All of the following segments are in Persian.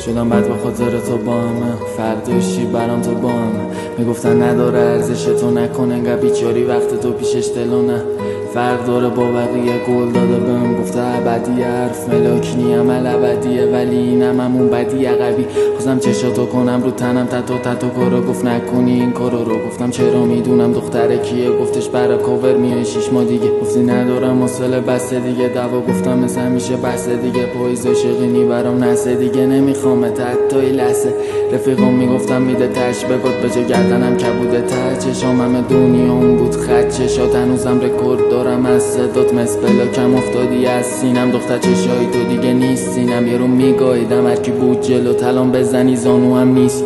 شدم بد به خاطر تو با همه، فرداشی برام تو با همه. میگفتن نداره ارزش تو، نکن انقدر بیچاری وقت تو پیشش دلونه. فرق داره با بقیه، گل داده بهم گفته ابدی، حرف ملاکی عمل ابدیه، ولی اینم همون بدی عقبی. خواستم چشاتو کنم رو تنم تتو کارو، گفت نکنی این کارو رو. گفتم چرا میدونم دختر کیه، گفتش برا کاور میای 6 ماه دیگه. گفتی ندارم حوصله بس دیگه دوا، گفتم مثل همیشه بس دیگه. پاییز عاشقینی برام نسه دیگه، نمیخوامت حتی لحظه. رفیقم میگفتم میده تش بگات به جا گردنم کبوده ته. چشام همه دنیا اون بود خط چشات، هنوزم رکورد دارم از صدات، مثل بلاکم افتادی از سینم. دختر چشایی تو دیگه نیست سینم، یه رو میگاییدم هرکی بود جلو تلام بزنی زانو هم نیست.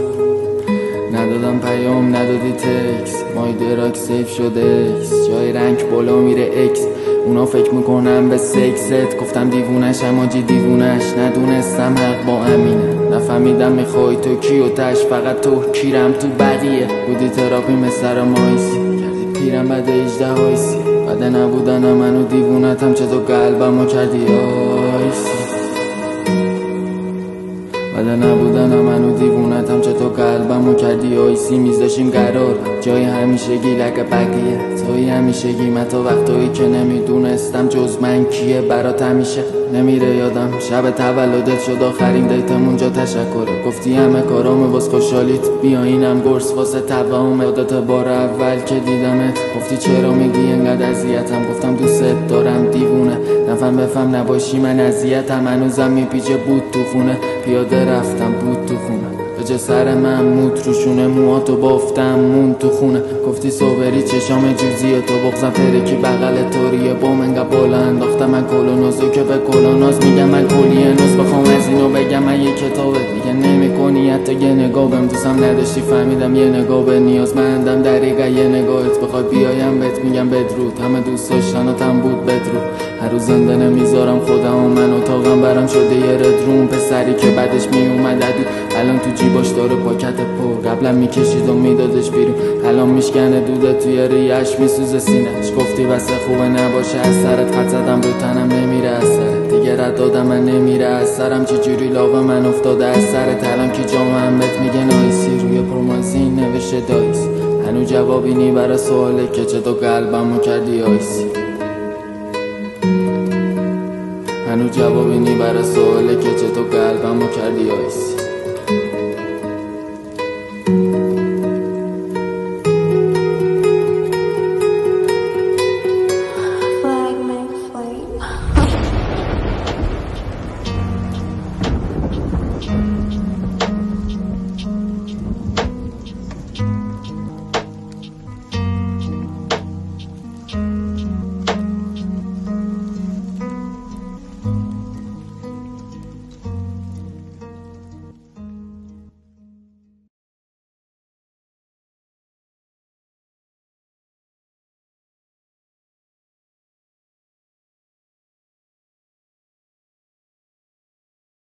ندادم پیام ندادی تکس، مای دراک سیف شده اکس، جای رنگ بالا میره اکس. اونا فکر میکنم به سکست، گفتم دیوونش اماجی دیوونش. ندونستم حق با امینه، نفهمیدم میخوای تو کی و تش، فقط تو کیرم تو بقیه. بودی تراپی مثل مایسی، کردی پیرم بعد 18 هایسی. بعد نبودن منو دیوونتم چطور قلبمو کردی آیسی. بعد نبودن منو دیوونتم چطور قلبمو کردی آیسی. میذاشیم قرار جای همیشگی لگه بقیه، توی همیشگی من تا وقتایی که نمیدونستم جز من کیه برات همیشه نمیره یادم. شب تولدت شد آخرین دیتمون جا تشکره، گفتی همه کارامه واس خوشحالیت، بیا اینم گرس واسه توهم. یادت بار اول که دیدمت گفتی چرا میگی اینقدر اذیتم، گفتم دوست دارم دیوونه. نفهم بفهم نباشی من اذیتم، هنوزم میپیچه بود تو خونه. پیاده رفتم بود تو خونه، به جا سر من موت روشونه، موهاتو بافتم مون تو خونه. گفتی صابری چشام جوزی و تو بغزم فرکی بغل توریه، بام انقدر بالا انداختم من کلونازو که به کلوناز میگم من کلیه ناز. بخوام از اینو بگم من یه کتابه دیگه نمی کنی حتی یه نگاه بهم. دوستم نداشتی فهمیدم یه نگاه به نیازمندم دقیقا یه نگاهت. بخوای بیایم بهت میگم بدرود، همه دوست داشتن و تم بود بدرود. هر روز زنده نمیذارم خودم و من اتاقم برام شده یه ردروم. پسری که بعدش میومد عدو الان تو جیباش داره پاکت پر، قبلا میکشید و میدادش بیرون الان میشکنه دوده توی ریش میسوزه سینه‌اش. گفتی بسه خوبه نباشه از سرت، خط زدم رو تنم نمیره از سرت دیگه، رد دادم من نمیره از سرم. چجوری لاو من افتاده از سرت الان که جامعه بهت میگه نایسی، روی پرومازین نوشته دایس. هنو جوابی نی برای سواله که چطور قلبمو کردی آیسی. هنو جوابی نی برای سواله که چطور قلبمو کردی آیسی.